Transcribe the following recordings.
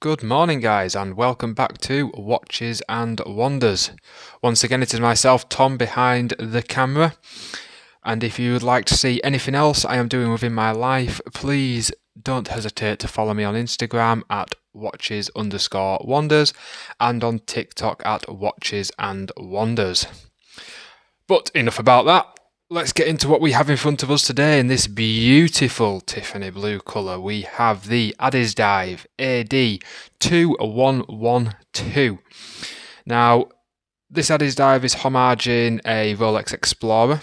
Good morning guys and welcome back to Watches and Wonders. Once again it is myself, Tom, behind the camera, and if you would like to see anything else I am doing within my life, please don't hesitate to follow me on Instagram at watches_wonders and on TikTok at watches and wonders. But enough about that. Let's get into what we have in front of us today in this beautiful Tiffany blue colour. We have the Addiesdive AD2112. Now, this Addiesdive is homaging a Rolex Explorer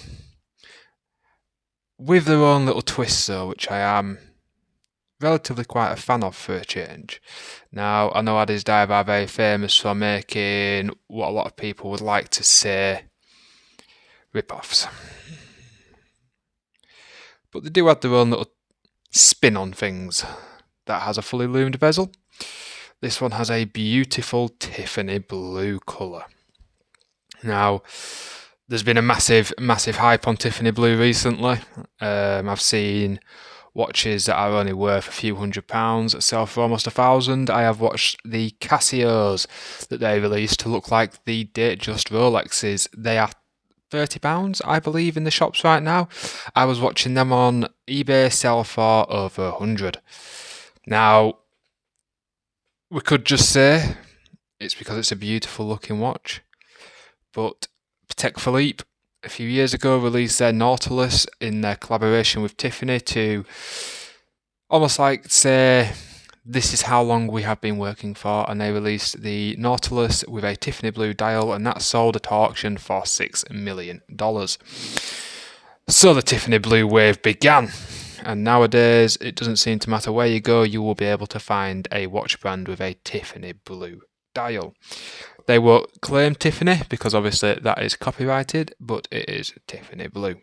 with their own little twists though, which I am relatively quite a fan of for a change. Now, I know Addiesdive are very famous for making what a lot of people would like to say rip-offs. But they do have their own little spin on things. That has a fully loomed bezel. This one has a beautiful Tiffany blue colour. Now, there's been a massive hype on Tiffany blue recently. I've seen watches that are only worth a few £100 sell for almost £1,000. I have watched the Casios that they released to look like the Datejust Rolexes. They are £30, I believe, in the shops right now. I was watching them on eBay sell for over 100. Now, we could just say it's because it's a beautiful looking watch, but Patek Philippe a few years ago released their Nautilus in their collaboration with Tiffany to almost like say, this is how long we have been working for, and they released the Nautilus with a Tiffany blue dial, and that sold at auction for $6 million. So the Tiffany blue wave began, and nowadays it doesn't seem to matter where you go, you will be able to find a watch brand with a Tiffany blue dial. They won't claim Tiffany because obviously that is copyrighted, but it is Tiffany blue.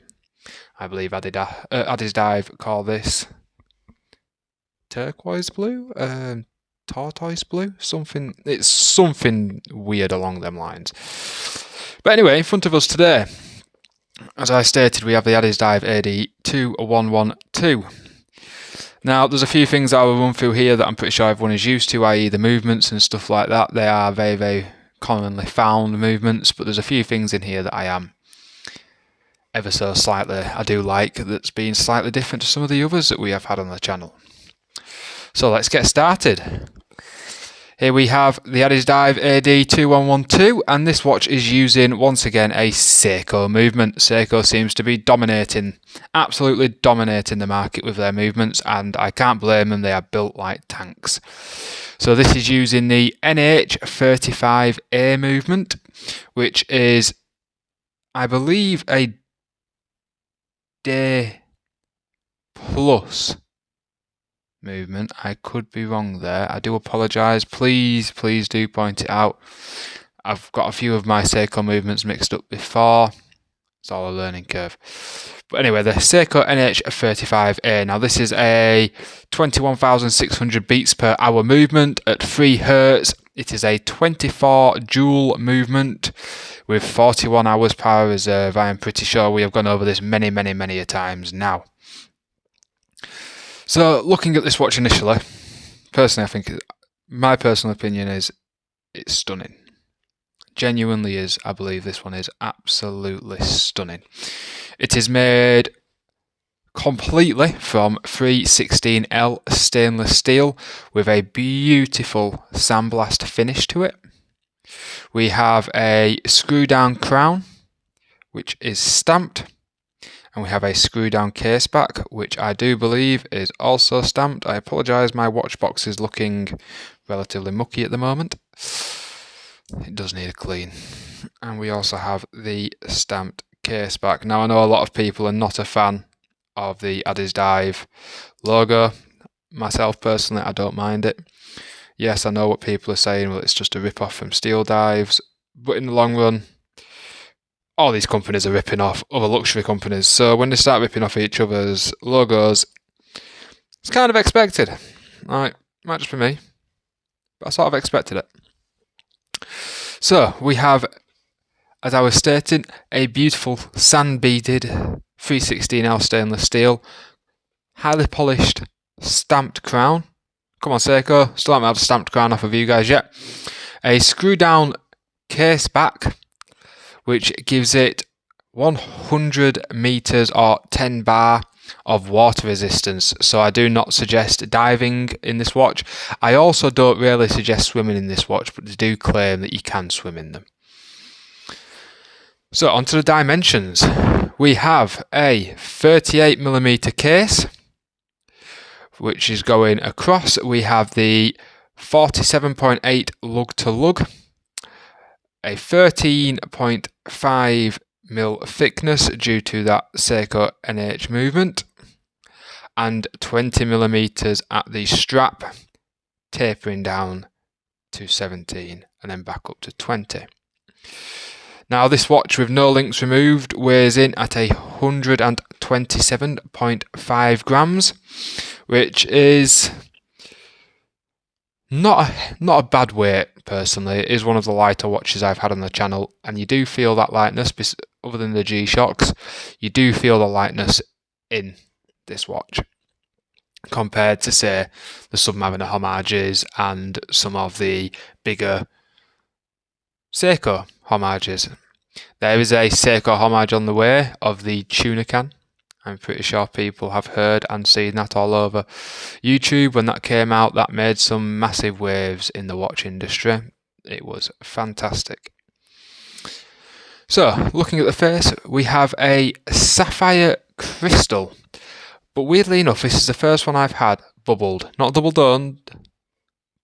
I believe Addiesdive call this turquoise blue, tortoise blue, something. It's something weird along them lines. But anyway, in front of us today, as I stated, we have the Addiesdive AD2112. Now, there's a few things I will run through here that I'm pretty sure everyone is used to, i.e. the movements and stuff like that. They are very commonly found movements, but there's a few things in here that I am ever so slightly, I do like, that's been slightly different to some of the others that we have had on the channel. So let's get started. Here we have the Addiesdive AD2112, and this watch is using, once again, a Seiko movement. Seiko seems to be dominating, absolutely dominating the market with their movements, and I can't blame them, they are built like tanks. So this is using the NH35A movement, which is, I believe, a day plus movement. I could be wrong there. I do apologise. Please do point it out. I've got a few of my Seiko movements mixed up before. It's all a learning curve. But anyway, the Seiko NH35A. Now this is a 21,600 beats per hour movement at 3 Hz. It is a 24 joule movement with 41 hours power reserve. I am pretty sure we have gone over this many a times now. So, looking at this watch initially, personally, I think my personal opinion is it's stunning. Genuinely is. I believe this one is absolutely stunning. It is made completely from 316L stainless steel with a beautiful sandblast finish to it. We have a screw down crown, which is stamped. And we have a screw down case back, which I do believe is also stamped. I apologise, my watch box is looking relatively mucky at the moment. It does need a clean. And we also have the stamped case back. Now I know a lot of people are not a fan of the Addiesdive logo. Myself personally, I don't mind it. Yes, I know what people are saying, well it's just a rip-off from Steel Dives, but in the long run, all these companies are ripping off other luxury companies, so when they start ripping off each other's logos, it's kind of expected. Alright, might just be me, but I sort of expected it. So, we have, as I was stating, a beautiful sand-beaded 316L stainless steel, highly polished, stamped crown, Come on, Seiko, still haven't had a stamped crown off of you guys yet. A screw down case back, which gives it 100 meters or 10 bar of water resistance. So I do not suggest diving in this watch. I also don't really suggest swimming in this watch, but they do claim that you can swim in them. So onto the dimensions. We have a 38mm case, which is going across. We have the 47.8 lug to lug, a 13.5mm thickness due to that Seiko NH movement, and 20mm at the strap, tapering down to 17 and then back up to 20. Now this watch with no links removed weighs in at 127.5 grams, which is not a bad weight personally. It is one of the lighter watches I've had on the channel, and you do feel that lightness. Other than the G-Shocks, you do feel the lightness in this watch compared to, say, the Submariner homages and some of the bigger Seiko homages. There is a Seiko homage on the way of the tuna can. I'm pretty sure people have heard and seen that all over YouTube. When that came out, that made some massive waves in the watch industry. It was fantastic. So, looking at the face, we have a sapphire crystal. But weirdly enough, this is the first one I've had bubbled. Not double done,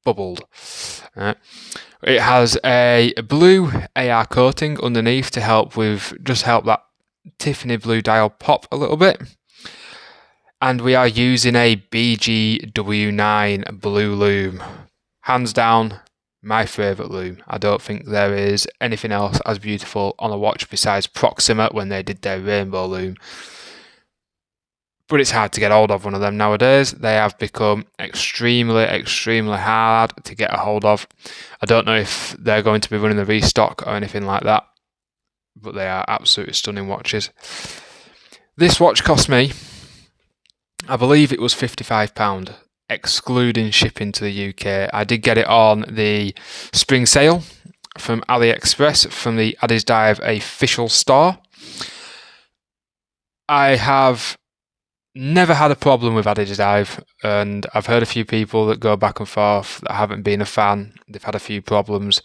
bubbled. It has a blue AR coating underneath to help that Tiffany blue dial pop a little bit. And we are using a BGW9 blue lume. Hands down, my favourite lume. I don't think there is anything else as beautiful on a watch besides Proxima when they did their rainbow lume. But it's hard to get hold of one of them nowadays. They have become extremely hard to get a hold of. I don't know if they're going to be running the restock or anything like that, but they are absolutely stunning watches. This watch cost me, I believe it was £55, excluding shipping to the UK. I did get it on the spring sale from AliExpress from the Addiesdive official store. I have never had a problem with Addiesdive, and I've heard a few people that go back and forth that haven't been a fan. They've had a few problems.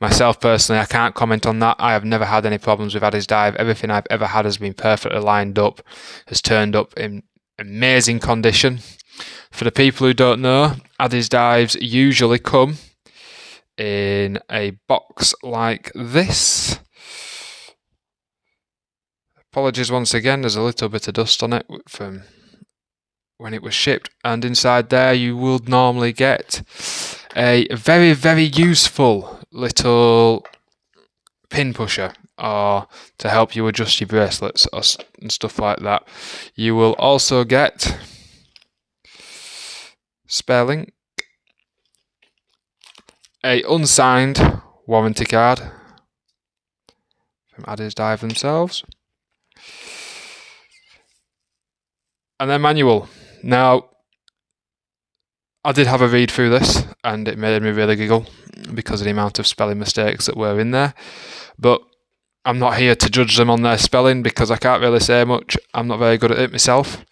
Myself personally, I can't comment on that. I have never had any problems with Addiesdive. Everything I've ever had has been perfectly lined up, has turned up in amazing condition. For the people who don't know, Addiesdives usually come in a box like this. Apologies once again, there's a little bit of dust on it from when it was shipped, and inside there you would normally get a very useful little pin pusher, or to help you adjust your bracelets and stuff like that. You will also get spare link, a unsigned warranty card from Addiesdive themselves, and their manual. Now, I did have a read through this, and it made me really giggle because of the amount of spelling mistakes that were in there. But I'm not here to judge them on their spelling because I can't really say much. I'm not very good at it myself.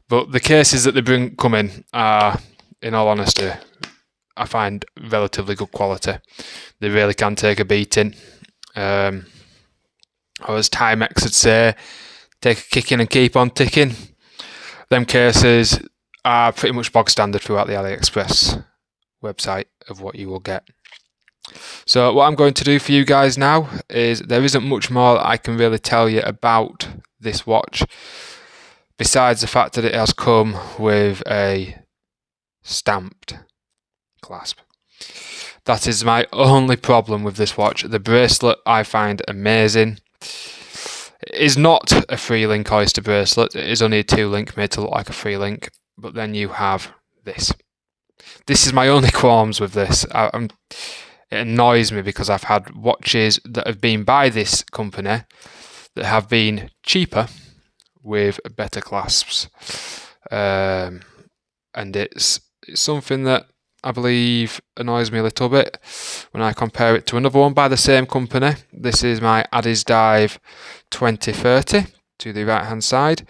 But the cases that they come in are, in all honesty, I find relatively good quality. They really can take a beating. Or as Timex would say, take a kicking and keep on ticking. Them cases are pretty much bog standard throughout the AliExpress website of what you will get. So what I'm going to do for you guys now is, there isn't much more that I can really tell you about this watch, besides the fact that it has come with a stamped clasp. That is my only problem with this watch. The bracelet I find amazing. It is not a 3-link oyster bracelet. It is only a 2-link made to look like a 3-link. But then you have this. This is my only qualms with this. It annoys me because I've had watches that have been by this company that have been cheaper with better clasps. And it's it's something that I believe annoys me a little bit when I compare it to another one by the same company. This is my Addiesdive 2030 to the right hand side.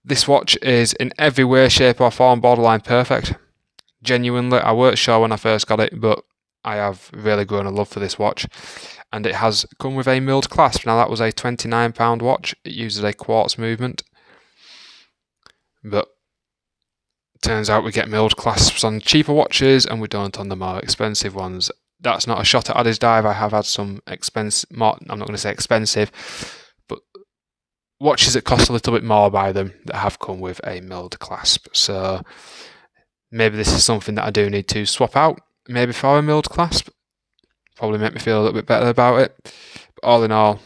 This watch is in every way, shape or form borderline perfect. Genuinely, I weren't sure when I first got it, but I have really grown a love for this watch. And it has come with a milled clasp. Now that was a £29 watch. It uses a quartz movement. But turns out we get milled clasps on cheaper watches and we don't on the more expensive ones. That's not a shot at Addiesdive. I have had some expensive, I'm not going to say expensive, but watches that cost a little bit more by them that have come with a milled clasp. So maybe this is something that I do need to swap out, maybe for a milled clasp. Probably make me feel a little bit better about it. But all in all,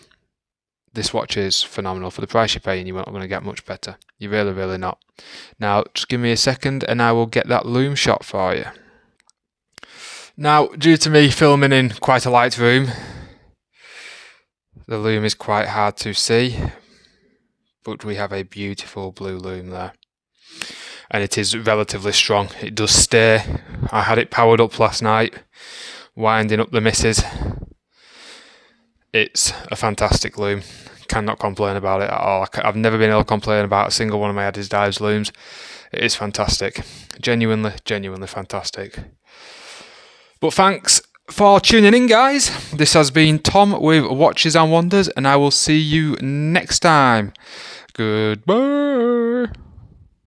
this watch is phenomenal. For the price you're paying, you're not going to get much better. You're really, really not. Now, just give me a second and I will get that loom shot for you. Now, due to me filming in quite a light room, the loom is quite hard to see, but we have a beautiful blue loom there. And it is relatively strong. It does stay. I had it powered up last night, winding up the missus. It's a fantastic loom. Cannot complain about it at all. I've never been able to complain about a single one of my Addiesdive looms. It is fantastic. Genuinely, genuinely fantastic. But thanks for tuning in, guys. This has been Tom with Watches and Wonders, and I will see you next time. Goodbye.